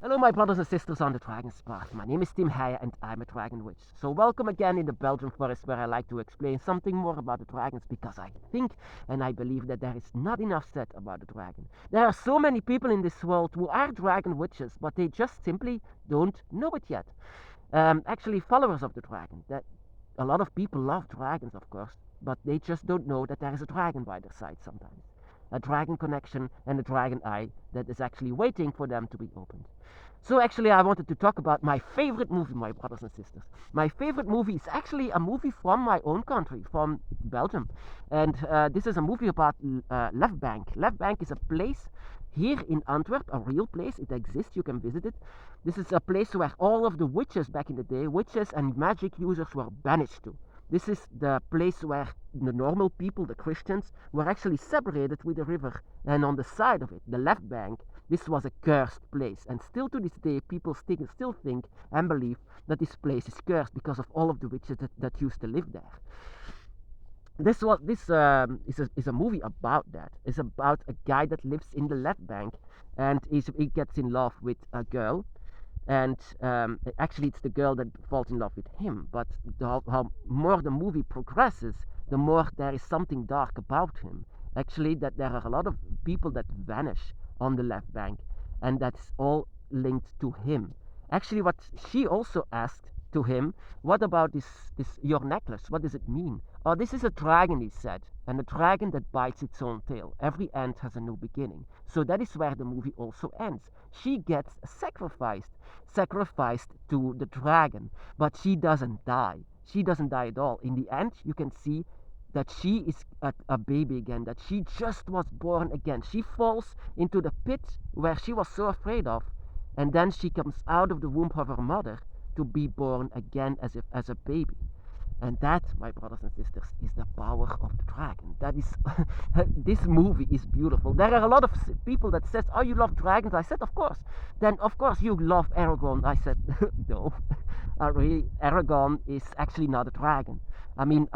Hello, my brothers and sisters on the Dragon's Path. My name is Tim Heyer and I'm a Dragon Witch. So, welcome again in the Belgian forest where I like to explain something more about the dragons because I think and I believe that there is not enough said about the dragon. There are so many people in this world who are dragon witches, but they just simply don't know it yet. Actually, followers of the dragon. That a lot of people love dragons, of course, but they just don't know that there is a dragon by their side sometimes. A dragon connection and a dragon eye that is actually waiting for them to be opened. So actually I wanted to talk about my favorite movie, my brothers and sisters. My favorite movie is actually a movie from my own country, from Belgium. And this is a movie about Left Bank. Left Bank is a place here in Antwerp, a real place. It exists, you can visit it. This is a place where all of the witches back in the day, witches and magic users were banished to. This is the place where the normal people, the Christians, were actually separated with the river. And on the side of it, the left bank, this was a cursed place. And still to this day, people still think and believe that this place is cursed because of all of the witches that used to live there. This is a movie about that. It's about a guy that lives in the left bank and he gets in love with a girl, and actually it's the girl that falls in love with him, but how more the movie progresses, the more there is something dark about him. Actually, that there are a lot of people that vanish on the left bank, and that's all linked to him. Actually, what she also asked to him, what about this your necklace, what does it mean? Oh, this is a dragon, he said, and a dragon that bites its own tail. Every end has a new beginning. So that is where the movie also ends. She gets sacrificed to the dragon, but she doesn't die. She doesn't die at all. In the end, you can see that she is a baby again, that she just was born again. She falls into the pit where she was so afraid of, and then she comes out of the womb of her mother to be born again as a baby. And that, my brothers and sisters, is the power of the dragon. That is, this movie is beautiful. There are a lot of people that says, "Oh, you love dragons?" I said, "Of course." Then, of course, you love Aragon. I said, "No, Aragon is actually not a dragon. I mean,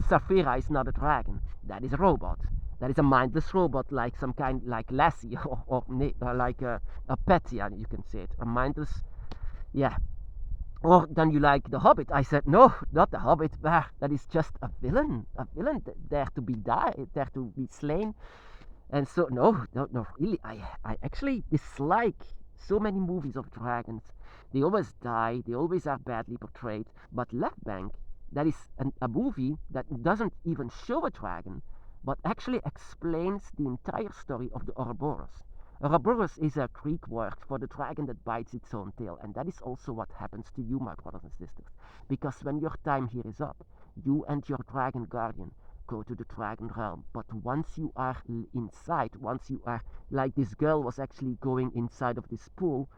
Saphira is not a dragon. That is a robot. That is a mindless robot, like some kind, like Lassie or like a pet. Yeah, you can say it. A mindless, yeah." Or then you like the Hobbit. I said, no, not the Hobbit. That is just a villain there to be there to be slain. And so, no, really, I actually dislike so many movies of dragons. They always die, they always are badly portrayed. But Left Bank, that is a movie that doesn't even show a dragon, but actually explains the entire story of the Ouroboros. Ouroboros is a Greek word for the dragon that bites its own tail, and that is also what happens to you, my brothers and sisters. Because when your time here is up, you and your dragon guardian go to the dragon realm. But once you are inside, once you are, like this girl was actually going inside of this pool,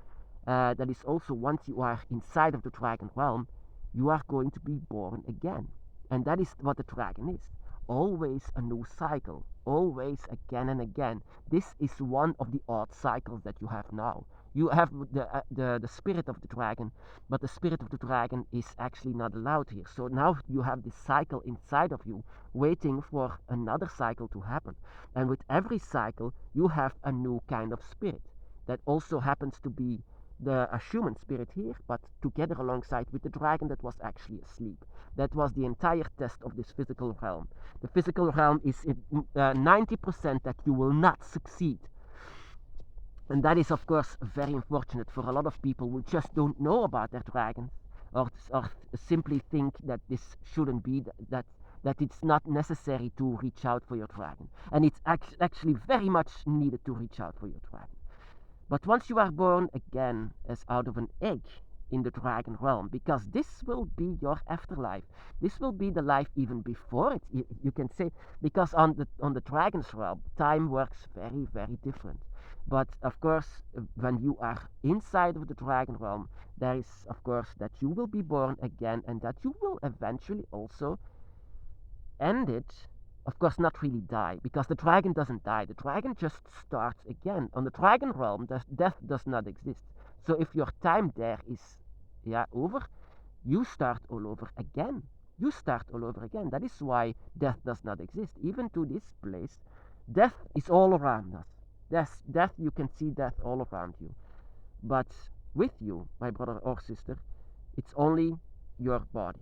that is also once you are inside of the dragon realm, you are going to be born again. And that is what the dragon is. Always a new cycle, always again and again. This is one of the odd cycles that you have now. You have the spirit of the dragon, but the spirit of the dragon is actually not allowed here. So now you have this cycle inside of you, waiting for another cycle to happen. And with every cycle, you have a new kind of spirit that also happens to be a human spirit here, but together alongside with the dragon that was actually asleep. That was the entire test of this physical realm. The physical realm is 90% that you will not succeed. And that is, of course, very unfortunate for a lot of people who just don't know about their dragons, or simply think that this shouldn't be, that it's not necessary to reach out for your dragon. And it's actually very much needed to reach out for your dragon. But once you are born again as out of an egg in the dragon realm, because this will be your afterlife. This will be the life even before it. You can say, because on the dragon's realm, time works very, very different. But of course, when you are inside of the dragon realm, there is, of course, that you will be born again and that you will eventually also end it. Of course, not really die, because the dragon doesn't die. The dragon just starts again. On the dragon realm, death does not exist. So if your time there is over, you start all over again. You start all over again. That is why death does not exist. Even to this place, death is all around us. Death, you can see death all around you. But with you, my brother or sister, it's only your body.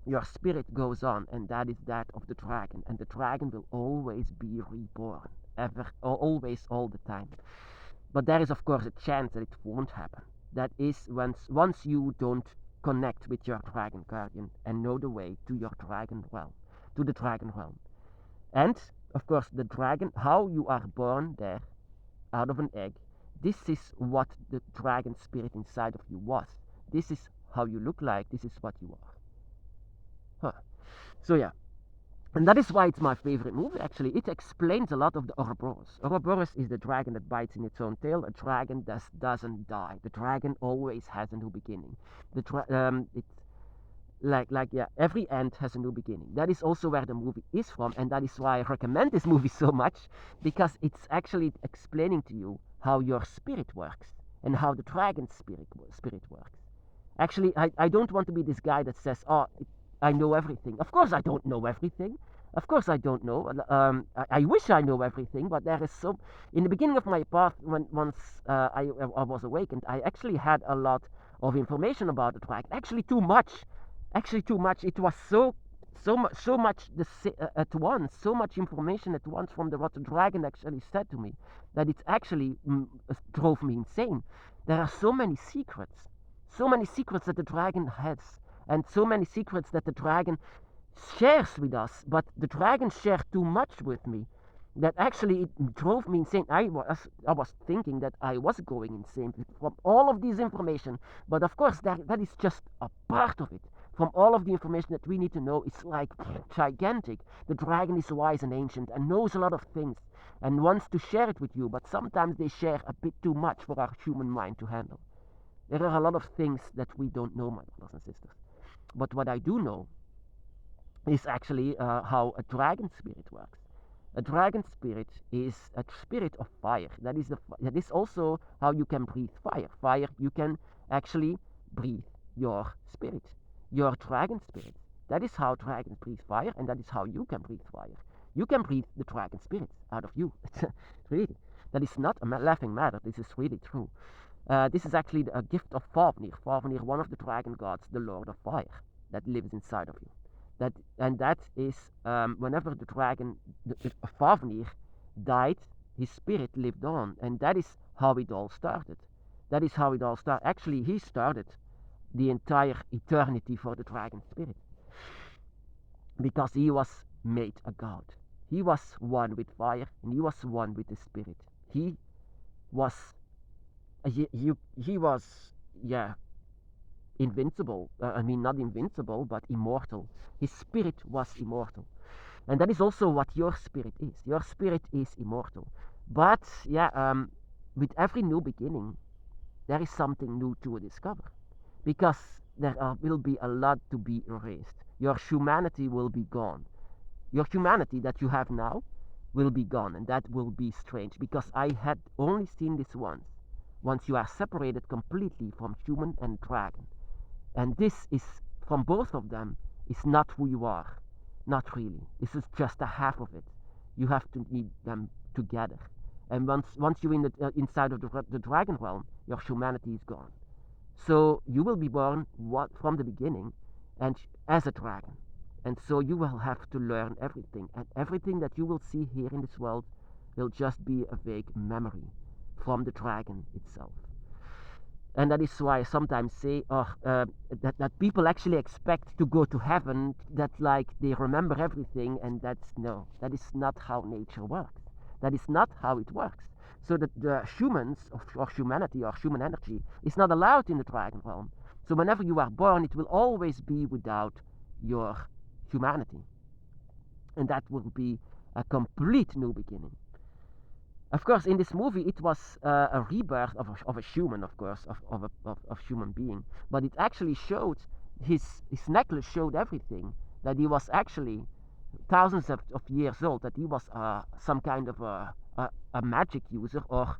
Your spirit goes on, and that is that of the dragon, and the dragon will always be reborn, ever, always, all the time. But there is, of course, a chance that it won't happen. That is once you don't connect with your dragon guardian and know the way to your dragon realm, to the dragon realm. And of course, the dragon, how you are born there, out of an egg. This is what the dragon spirit inside of you was. This is how you look like. This is what you are. Huh. So yeah, and that is why it's my favorite movie, actually. It explains a lot of the Ouroboros. Ouroboros is the dragon that bites in its own tail. A dragon doesn't die. The dragon always has a new beginning. It's yeah, every end has a new beginning. That is also where the movie is from, and that is why I recommend this movie so much, because it's actually explaining to you how your spirit works and how the dragon spirit works. Actually, I don't want to be this guy that says, oh, I know everything. Of course I don't know everything. Of course I don't know. I wish I know everything, but there is so... In the beginning of my path, once I was awakened, I actually had a lot of information about the dragon. Actually too much. Actually too much. It was so much at once, so much information at once from what the dragon actually said to me, that it actually drove me insane. There are so many secrets that the dragon has, and so many secrets that the dragon shares with us, but the dragon shared too much with me that actually it drove me insane. I was thinking that I was going insane from all of this information, but of course that is just a part of it. From all of the information that we need to know, it's like gigantic. The dragon is wise and ancient and knows a lot of things and wants to share it with you, but sometimes they share a bit too much for our human mind to handle. There are a lot of things that we don't know, my brothers and sisters. But what I do know is actually how a dragon spirit works. A dragon spirit is a spirit of fire. That is also how you can breathe fire. Fire, you can actually breathe your spirit, your dragon spirit. That is how dragons breathe fire, and that is how you can breathe fire. You can breathe the dragon spirit out of you. Really, that is not a laughing matter. This is really true. This is actually a gift of Fafnir. Fafnir, one of the dragon gods, the Lord of Fire, that lives inside of you. That is whenever the dragon, Fafnir, died, his spirit lived on, and that is how it all started. That is how it all started. Actually, he started the entire eternity for the dragon spirit, because he was made a god. He was one with fire, and he was one with the spirit. He was he was, yeah, invincible. I mean, not invincible, but immortal. His spirit was immortal, and that is also what your spirit is. Your spirit is immortal. But yeah, with every new beginning, there is something new to discover, because will be a lot to be erased. Your humanity will be gone. Your humanity that you have now will be gone, and that will be strange, because I had only seen this once you are separated completely from human and dragon. And this is, from both of them, is not who you are. Not really. This is just a half of it. You have to need them together. And once you're inside of the dragon realm, your humanity is gone. So you will be born from the beginning and as a dragon. And so you will have to learn everything. And everything that you will see here in this world will just be a vague memory from the dragon itself. And that is why I sometimes say that people actually expect to go to heaven, that like they remember everything, and that is not how nature works. That is not how it works. So that the humans or humanity or human energy is not allowed in the dragon realm. So whenever you are born, it will always be without your humanity. And that will be a complete new beginning. Of course, in this movie, it was a rebirth of a human, of course, of human being. But it actually showed, his necklace showed everything, that he was actually thousands of years old, that he was some kind of a magic user, or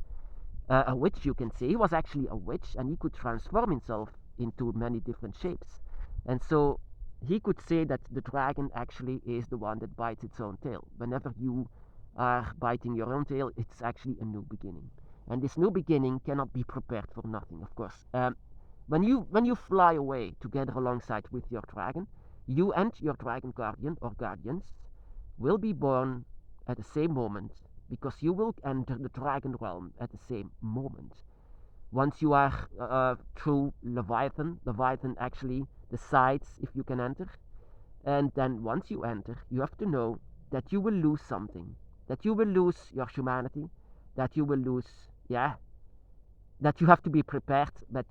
a witch, you can say. He was actually a witch, and he could transform himself into many different shapes. And so he could say that the dragon actually is the one that bites its own tail. Whenever you are biting your own tail, it's actually a new beginning. And this new beginning cannot be prepared for nothing, of course. When you fly away together alongside with your dragon, you and your dragon guardian or guardians will be born at the same moment, because you will enter the dragon realm at the same moment. Once you are through Leviathan actually decides if you can enter. And then once you enter, you have to know that you will lose something. That you will lose your humanity. That you will lose, yeah, that you have to be prepared, but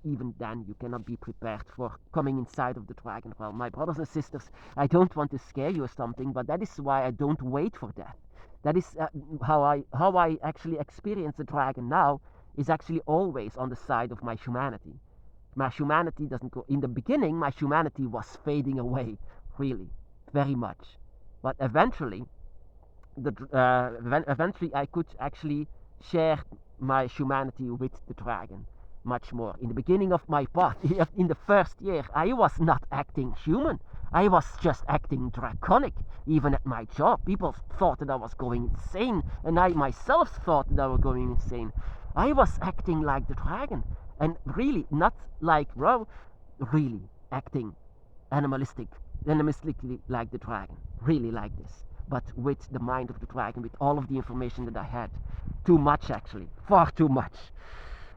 even then you cannot be prepared for coming inside of the dragon realm. My brothers and sisters, I don't want to scare you or something, but that is why I don't wait for death. That is how I actually experience the dragon now, is actually always on the side of my humanity. My humanity doesn't go. In the beginning, my humanity was fading away, really, very much. But eventually I could actually share my humanity with the dragon much more. In the beginning of my path, in the first year, I was not acting human. I was just acting draconic. Even at my job, people thought that I was going insane, and I myself thought that I was going insane. I was acting like the dragon, and really not like Ro, really acting animalistically like the dragon, really like this, but with the mind of the dragon, with all of the information that I had. Too much, actually, far too much.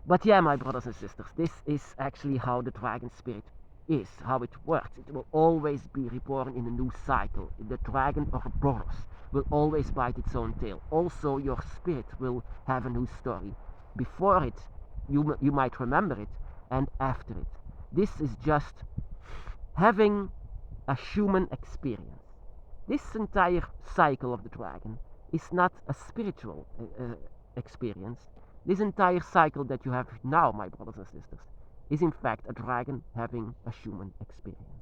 But yeah, my brothers and sisters, this is actually how the dragon spirit is, how it works. It will always be reborn in a new cycle. The dragon Ouroboros will always bite its own tail. Also, your spirit will have a new story. Before it, you might remember it, and after it. This is just having a human experience. This entire cycle of the dragon is not a spiritual experience. This entire cycle that you have now, my brothers and sisters, is in fact a dragon having a human experience.